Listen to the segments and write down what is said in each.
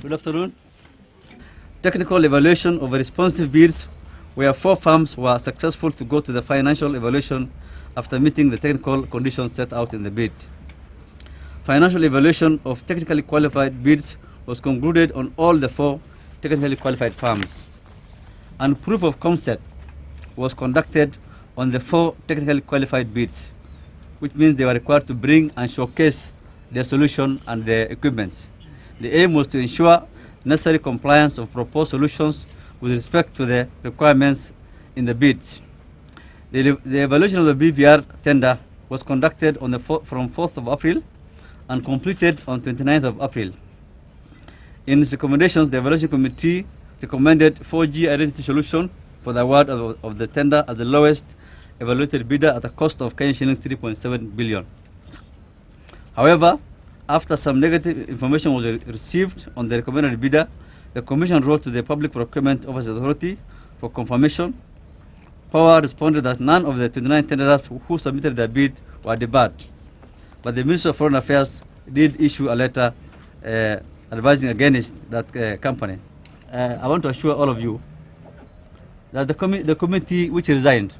Good afternoon. Technical evaluation of responsive bids, where 4 firms were successful to go to the financial evaluation after meeting the technical conditions set out in the bid. Financial evaluation of technically qualified bids was concluded on all the 4 technically qualified firms. And proof of concept was conducted on the 4 technically qualified bids, which means they were required to bring and showcase their solution and their equipments. The aim was to ensure necessary compliance of proposed solutions with respect to the requirements in the bids. The evaluation of the BVR tender was conducted on from 4th of April and completed on 29th of April. In its recommendations, the evaluation committee recommended 4G identity solution for the award of the tender as the lowest evaluated bidder at a cost of Kenyan shillings 3.7 billion. However, after some negative information was received on the recommended bidder, the Commission wrote to the Public Procurement Oversight Authority for confirmation. Power responded that none of the 29 tenderers who submitted their bid were debarred, but the Ministry of Foreign Affairs did issue a letter advising against that company. I want to assure all of you that the committee which resigned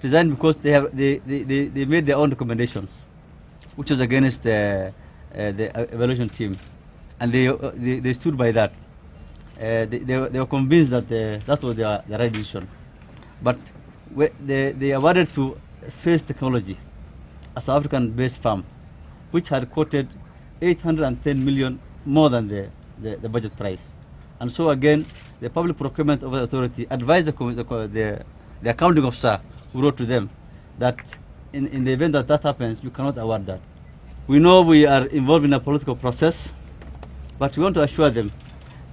because they made their own recommendations, which was against the evaluation team, and they stood by that. They were convinced that that was the right decision. But they awarded to Face Technology, a South African-based firm, which had quoted 810 million more than the budget price. And so again, the Public Procurement Authority advised the accounting officer who wrote to them that in the event that happens, you cannot award that. We know we are involved in a political process, but we want to assure them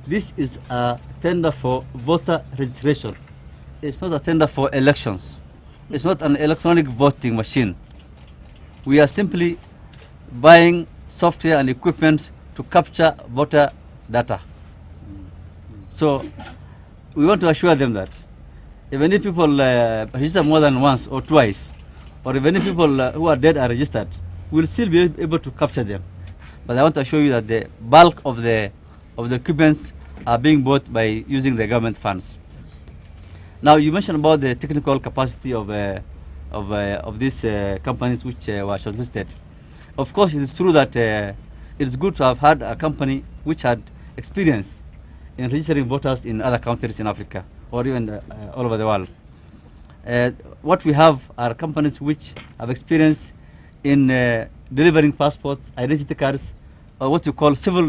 this is a tender for voter registration. It's not a tender for elections. It's not an electronic voting machine. We are simply buying software and equipment to capture voter data. So we want to assure them that even if people register more than once or twice, or even if people who are dead are registered, we'll still be able to capture them. But I want to assure you that the bulk of the equipments are being bought by using the government funds. Now, you mentioned about the technical capacity of these companies which were shortlisted. Of course, it is true that it's good to have had a company which had experience in registering voters in other countries in Africa or even all over the world. What we have are companies which have experience in delivering passports, identity cards, or what you call civil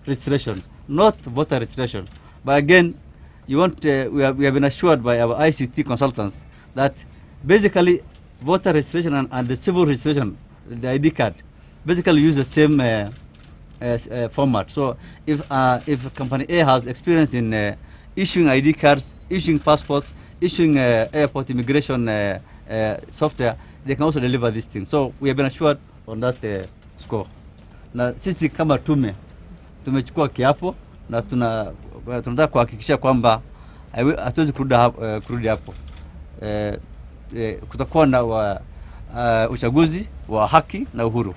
registration, not voter registration. But again, we have been assured by our ICT consultants that basically voter registration and the civil registration, the ID card, basically use the same format. So if company A has experience in issuing ID cards, issuing passports, issuing airport immigration software, they can also deliver these things. So we have been assured on that score. Na sisi kama tumechukua kiapo na tunataka kuhakikisha kwamba hatuwezi kurudi hapo. Kutakuwa na uchaguzi wa haki na uhuru.